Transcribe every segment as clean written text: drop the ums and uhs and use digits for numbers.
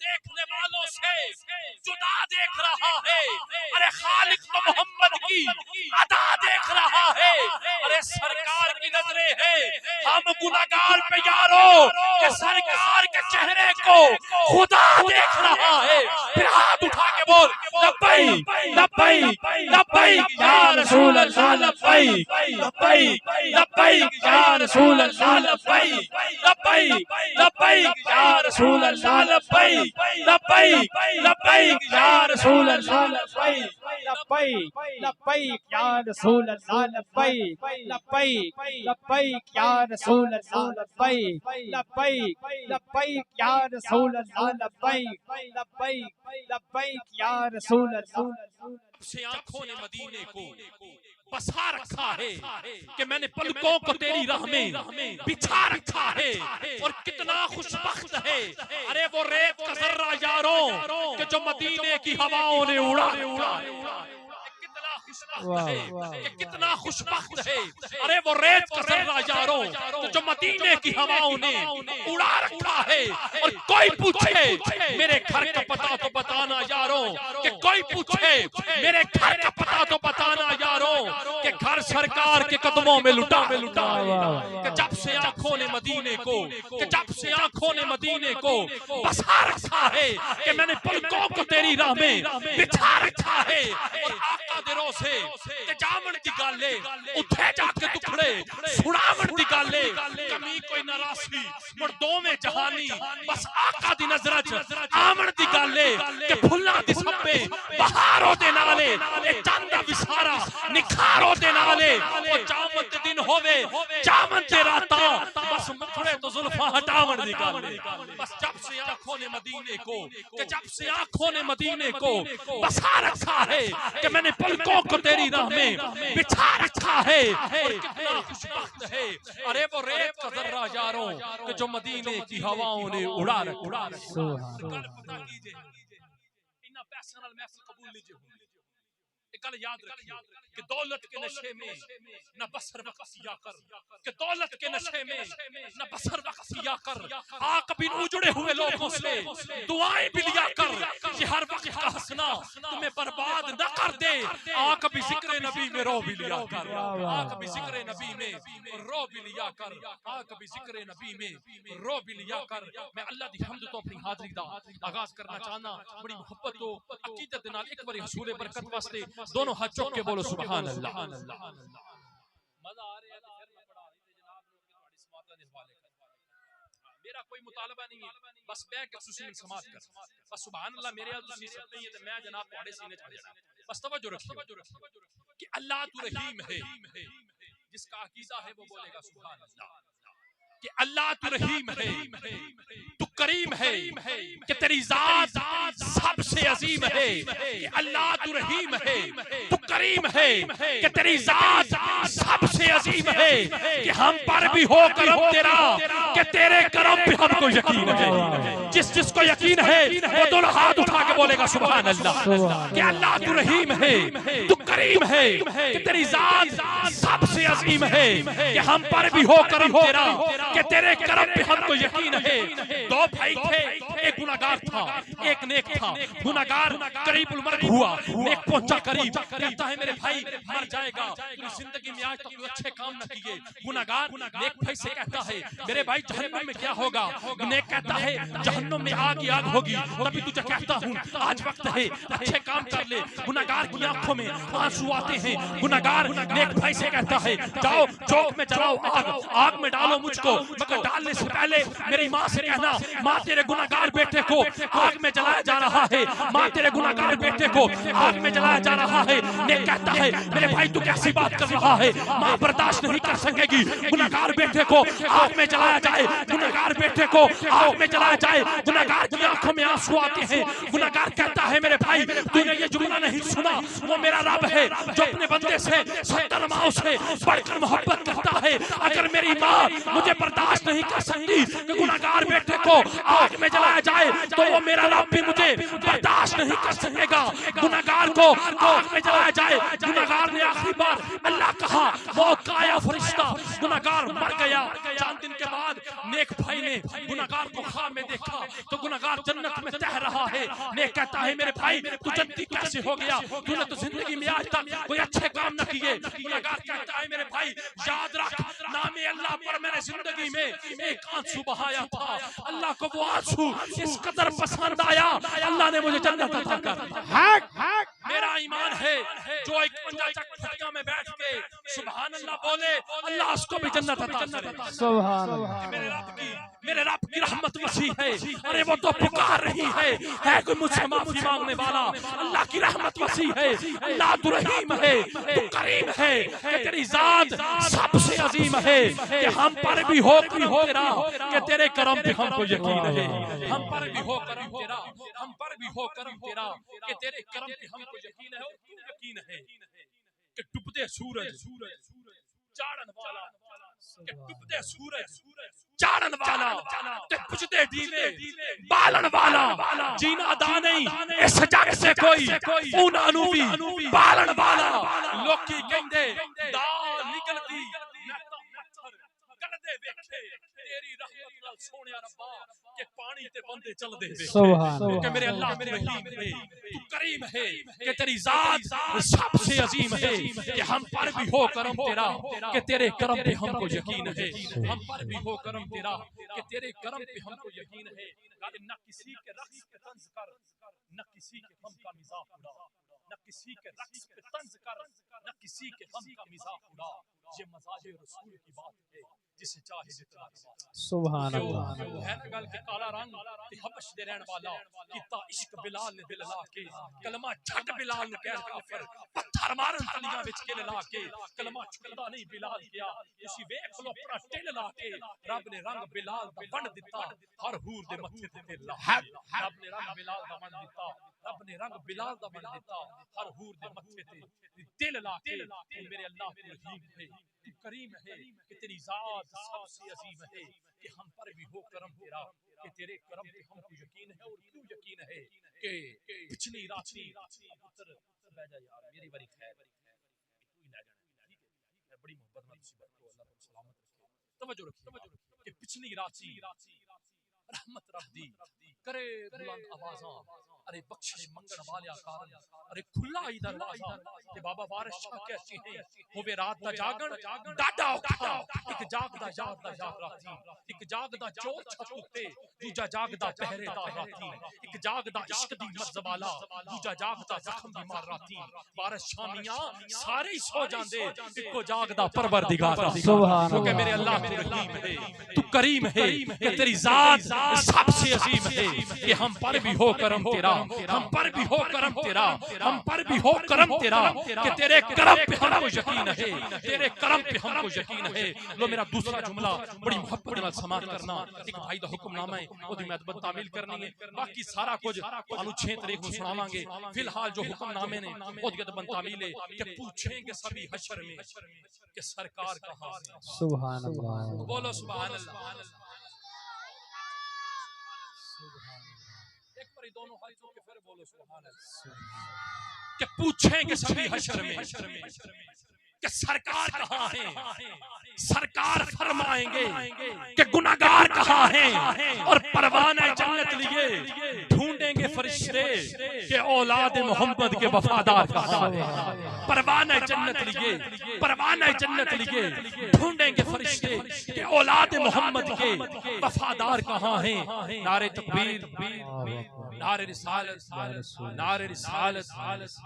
देखने वालों से जुदा देख रहा है। अरे खालिक तो मोहम्मद की अदा देख रहा है। अरे सरकार की नजरें हैं हम गुनाहगार पे यारो कि सरकार के चेहरे को खुदा देख रहा है। फिर हाथ उठा के बोल लब्बैक लब्बैक लब्बैक या रसूल अल्लाह लब्बैक लब्बैक लब्बैक या रसूल अल्लाह लब्बैक लब्बैक लब्बैक या रसूल अल्लाह लब्बैक लब्बैक लब्बैक या रसूल अल्लाह लब्बैक लब्बैक लब्बैक या रसूल अल्लाह लब्बैक लब्बैक लब्बैक या रसूल अल्लाह लब्बैक लब्बैक लब्बैक या रसूल अल्लाह लब्बैक लब्बैक लब्बैक या रसूल अल्लाह। से आंखों ने मदीने को बसा रखा है कि मैंने पलकों को तेरी राह में बिछा रखा है। और कितना खुशबख्त है अरे वो रेत का जर्रा यारों कि जो मदीने की हवाओं ने उड़ा कितना खुशबख्त है। अरे वो रेत का जर्रा यारों जो मदीने की हवाओं ने उड़ा रखा है। और कोई पूछे मेरे घर का पता तो बताना यारों कि कोई पूछे मेरे घर का पता तो बताना यारों कि घर सरकार के कदमों में लुटा कि जब से आंखों ने मदीने को कि जब से आंखों ने मदीने को बसा रखा है कि मैंने पलकों को तेरी राह में बिछा रखा है। और आका दिलों से कि जामन दी गाले उठे जाके टुकड़े सुनावण दी गाले कमी कोई नारासी मुड़ दो में जहानी बस आका दी नजर च आमन दी गाले कि फुल्लां दी सब्बे बहारों दे नाले ए चंदा विसारा निखारों दे नाले ओ जामन दे दिन होवे जामन दे राता बस मुखड़े तो जुल्फा हटावण दी गाले। बस जब से आंखों ने मदीने को कि जब से आंखों ने मदीने को बसा रखा है कि मैंने पलकों को तेरी राह में बिछा रखा है। और कितना खुशबख्त है अरे वो रेत का जर्रा यारों कि जो मदीने की हवाओं ने उड़ा रखा। पता कीजिए इन्ना पैसा नाल महफिल कबूल लीजिए। एक गल याद रखिए कि दौलत के नशे में न बसर वक्त सिया कर कि दौलत के नशे में न बसर वक्त सिया कर। आ कभी उजड़े हुए लोगों से दुआएं भी लिया कर कि हर वक्त का हंसना तुम्हें बर्बाद न कर दे। आ कभी जिक्र नबी में रो भी लिया कर। आ कभी जिक्र नबी में रो भी लिया कर। आ कभी जिक्र नबी में रो भी लिया कर। मैं अल्लाह दी हम्द तो अपनी हाजिरी दा आगाज करना चाहना बड़ी मोहब्बत तो अकीदत नाल एक बारी हसूल बरकत वास्ते दोनों हाथ चौक के बोलो सुभान अल्लाह। मजा आ रहा है तो फिर मैं पढ़ा रही जनाब लोग के तुम्हारी समात दे हवाले कर। मेरा कोई मुतालबा नहीं है बस बैठ के तुसी समात कर बस सुभान अल्लाह मेरे हाल तुसी सब नहीं है तो मैं जनाब तुम्हारे सीने चढ़ जाना। बस तवज्जो रखिए कि अल्लाह तू रहीम है। जिसका अकीदा है वो बोलेगा सुभान अल्लाह कि अल्लाह तू रहीम है तू करीम है कि तेरी जात सबसे अजीम है। कि अल्लाह तू रहीम है तू करीम है कि तेरी जात सबसे अजीम है। कि हम पर भी हो करम तेरा कि तेरे करम पे हमको यकीन है। जिसको यकीन है वो दोनों हाथ उठा के बोलेगा सुभान अल्लाह। कि अल्लाह तू रहीम है तू करीम है कि तेरी जात सबसे अजीम है। कि हम पर भी हो करम तेरा कि तेरे करम पे हमको यकीन है। दो भाई थे एक गुनाहगार था एक नेक था। गुनाहगार करीबुल मर्ग हुआ नेक पहुंचा करीब कहता है मेरे भाई मर जाएगा जिंदगी में आज तक अच्छे काम न किए। गुनाहगार नेक भाई से कहता है मेरे भाई जहन्नुम में क्या होगा। नेक कहता है जहन्नुम में आग ही आग होगी। तभी तुझे कहता हूँ आज वक्त है अच्छे काम कर ले। गुनाहगार की आंखों में आंसू आते हैं। गुनाहगार नेक भाई से कहता है जाओ चौक में जलाओ आग आग में डालो मुझको मगर डालने से पहले मेरी माँ से कहना माँ तेरे गुनाहगार बेटे को आग में जलाया जा रहा है। माँ तेरे गुनाहगार बेटे को आग में जलाया जा रहा है। नेक कहता है मेरे भाई तू कैसी बात कर रहा है। माँ बर्दाश्त नहीं कर सकेगी गुनाहगार बेटे को आग में जलाया जाए। गुनाहगार बेटे को आग में जलाया जाए। गुनाहगार की आंखों में आंसू आते हैं। गुनाहगार कहता है मेरे भाई तूने ये जुमला नहीं सुना वो मेरा रब है जो अपने बंदे से 70 माओ से बढ़कर मोहब्बत करता है। अगर मेरी माँ मुझे बर्दाश्त नहीं कर सकती कि गुनाहगार बेटे को आग में जलाया जाए तो वो मेरा रब भी मुझे बर्दाश्त नहीं कर सकेगा। गुनाहगार को आग में जलाया जाए। गुनाहगार ने आखिरी बार अल्लाह कहा मौत का आया फरिश्ता गुनाहगार मर गया। 4 दिन के बाद नेक भाई ने गुनाहगार को ख्वाब में देखा तो गुनाहगार जन्नत में तह रहा है। नेक कहता है मेरे भाई तू जन्नती कैसे हो गया, तूने तो जिंदगी में आज तक कोई अच्छे काम न किए। गुनाहगार कहता है मेरे भाई याद रख नाम अल्लाह पर मैंने जिंदगी में एक आंसू बहाया था, अल्लाह को वो आंसू इस कदर पसंद आया अल्लाह ने मुझे जन्नत अता कर दी। मेरा ईमान है जो एक खटिया में बैठ के सुभान अल्लाह बोले अल्लाह उसको भी जन्नत अता करेगा। सुभान अल्लाह। मेरे रब की रहमत वसी है। अरे वो तो पुकार रही है कोई मुझसे माफी मांगने वाला। अल्लाह की रहमत वसी है, अल्लाह तू रहीम है, तू करीम है, कि तेरी जात सबसे अजीम है, कि हम पर भी हो करम तेरा, कि तेरे करम पे हमको यकीन है। हम पर भी हो करम तेरा, हम पर भी हो करम तेरा, कि तेरे करम पे हमको यकीन है। और क्यों यकीन है कि डूबते सूरज चाड़न वाला, कि डूबते सूरज चाड़न वाला, कि बुझते दीवे बालन वाला, जीना दा नहीं इस जग से कोई ऊना नूवी बालन वाला। लोकी कहंदे दा निकलदी मैं तो पत्थर गलदे वेखे तेरी रहमत नाल सोहणिया रब्बा, के पानी ते बंदे चलदे वे। सुभान अल्लाह। कि मेरे अल्लाह तू रहीम है, तू करीम है, कि तेरी जात सबसे अजीम है, कि हम पर भी हो करम तेरा, कि तेरे करम पे हमको यकीन है। हम पर भी हो करम तेरा, कि तेरे करम पे हमको यकीन है। न किसी के रक्स पे तंज कर, न किसी के गम का मिजाज उड़ा, न किसी के रक्स पे तंज कर, न किसी के गम का मिजाज उड़ा। ये मजाज रसूल की बात है जिसे चाहे जितना। सुभान अल्लाह। है ना गल के काला रंग ते हबश दे रहन वाला कीता इश्क बिलाल ने दिल ला के, कलमा छट बिलाल ने कह काफिर पत्थर मारन तलियां विच के ला के, कलमा छुड़दा नहीं बिलाल किया तुसी वेख लो अपना टिल ला के। रब ने रंग बिलाल दा बंड दिता हर हूर दे मत्थे ते तिल ला। रब ने रंग बिलाल दा बंड दिता, रब ने रंग बिलाल दा बंड दिता हर हूर दे मत्थे ते तिल ला के। मेरे अल्लाह तू रहीम है, तू करीम है, कि तेरी जात सबसे अजीम है, कि हम पर भी हो करम तेरा, कि तेरे करम पे हमको यकीन है। और क्यों यकीन है कि पिछली राती पुत्र ले जा यार मेरी बड़ी खैर तू ही ले जाना, ठीक है मैं बड़ी मोहब्बत में तुझसे बैठो, अल्लाह तुम सलामत रखे। तवज्जो रखिए कि पिछली राती रहमत रब दी करे बुलंद आवाज़ां, अरे बख्शिश मंगण वाले कारण, अरे खुला ही दरवाजा। ते बाबा वारिस शाह कहते हैं होवे रात दा जागण डाडा औखा, एक जागदा याद दा याद राती, एक जागदा चोर छत उत्ते, दूजा जागदा पहरेदार राती, एक जागदा इश्क दी मज़वाला, दूजा जागदा जख्म दी मार राती। वारिस शाह मियां सारे ही सो जांदे, इको जागदा परवरदिगार राती। सुभान क्योंकि मेरे अल्लाह तू रहीम है, तू करीम है, कि तेरी जात सबसे अजीम है, कि हम पर भी हो करम तेरा, हम पर भी हो करम तेरा, हम पर भी हो करम तेरा, कि तेरे करम पे हमको यकीन है, तेरे करम पे हमको यकीन है। लो मेरा दूसरा जुमला बड़ी मोहब्बत नाल समाप्त करना। एक भाई दा हुक्मनामा है ओदी मैं तामील करनी है, बाकी सारा कुछ तानू 6 तारीख को सुनावांगे। फिलहाल जो हुक्मनामे ने ओदी तामील है कि पूछेंगे सभी हशर में कि सरकार कहां है। सुभान अल्लाह। बोलो सुभान अल्लाह। एक बार दोनों हाथ जोड़ के फिर बोलो सुभान अल्लाह। कि पूछेंगे सभी हशर में कि सरकार कहां है। सरकार फरमाएंगे कि गुनाहगार कहां हैं, और परवाना जन्नत लिए ढूंढेंगे फरिश्ते कि औलाद मोहम्मद के वफादार कहां हैं। परवाना जन्नत लिए, परवाना जन्नत लिए ढूंढेंगे फरिश्ते कि औलाद मोहम्मद के वफादार कहां हैं। नारे तकबीर, नारे रिसालत, नारे रिसालत,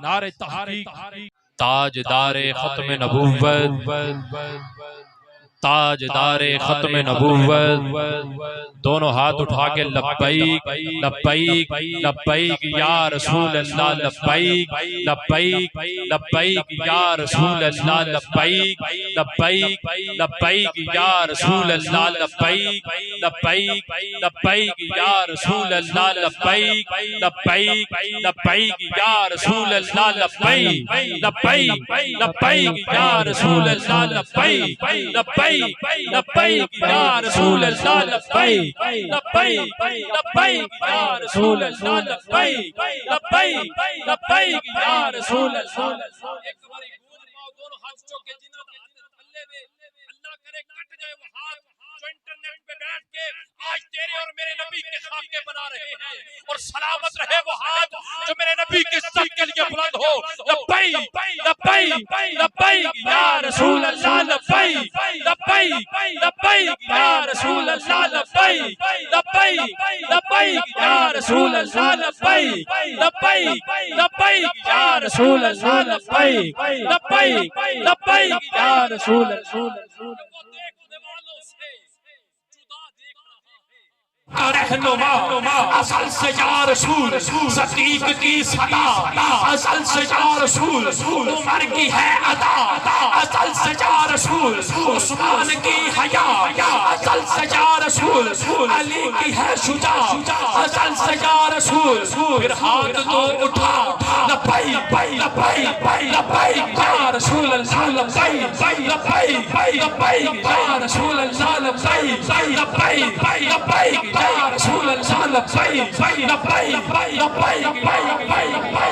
नारे तहकीक। ताजदारे खत्म नबूवत, ताजदारे खत्म नबूवत, दोनों हाथ उठा के लब्बैक लब्बैक लब्बैक या रसूल अल्लाह, लब्बैक लब्बैक लब्बैक या रसूल अल्लाह, लब्बैक लब्बैक लब्बैक या रसूल अल्लाह, लब्बैक लब्बैक लब्बैक या रसूल अल्लाह, लब्बैक लब्बैक लब्बैक या रसूल अल्लाह, लब्बैक लब्बैक लब्बैक या रसूल अल्लाह, लब्बैक लब्बैक लब्बैक या रसूल अल्लाह, लब्बैक लब्बैक लब्बैक या रसूल अल्लाह, लब्बैक लब्बैक लब्बैक या रसूल अल्लाह। एक बारी गूंज पाओ दोनों हाथ चौके जिन्हों दा हाथ थल्ले में, अल्लाह करे कट जाए वो हाथ जो इंटरनेट पे बैठ के और मेरे नबी के खाके बना रहे हैं और सलामत रहे वो हाथ जो मेरे नबी के इज्जत के लिए बुलंद हो। लब्बैक लब्बैक लब्बैक या रसूल अल्लाह, लब्बैक लब्बैक लब्बैक या रसूल अल्लाह, लब्बैक लब्बैक लब्बैक या रसूल अल्लाह, लब्बैक लब्बैक लब्बैक या रसूल अल्लाह, लब्बैक लब्बैक लब्बैक या रसूल अल्लाह। रहनुमा असल से या रसूल, सदीक की सदा असल से या रसूल, उमर की है अदा असल से या रसूल, उस्मान की हया असल से या रसूल, अली की है शुजा असल से या रसूल। फिर हाथ तो उठा लब्बैक लब्बैक लब्बैक या रसूल अल्लाह, लब्बैक लब्बैक लब्बैक या रसूल अल्लाह, लब्बैक लब्बैक लब्बैक या रसूल अल्लाह, लब्बैक लब्बैक लब्बैक लब्बैक।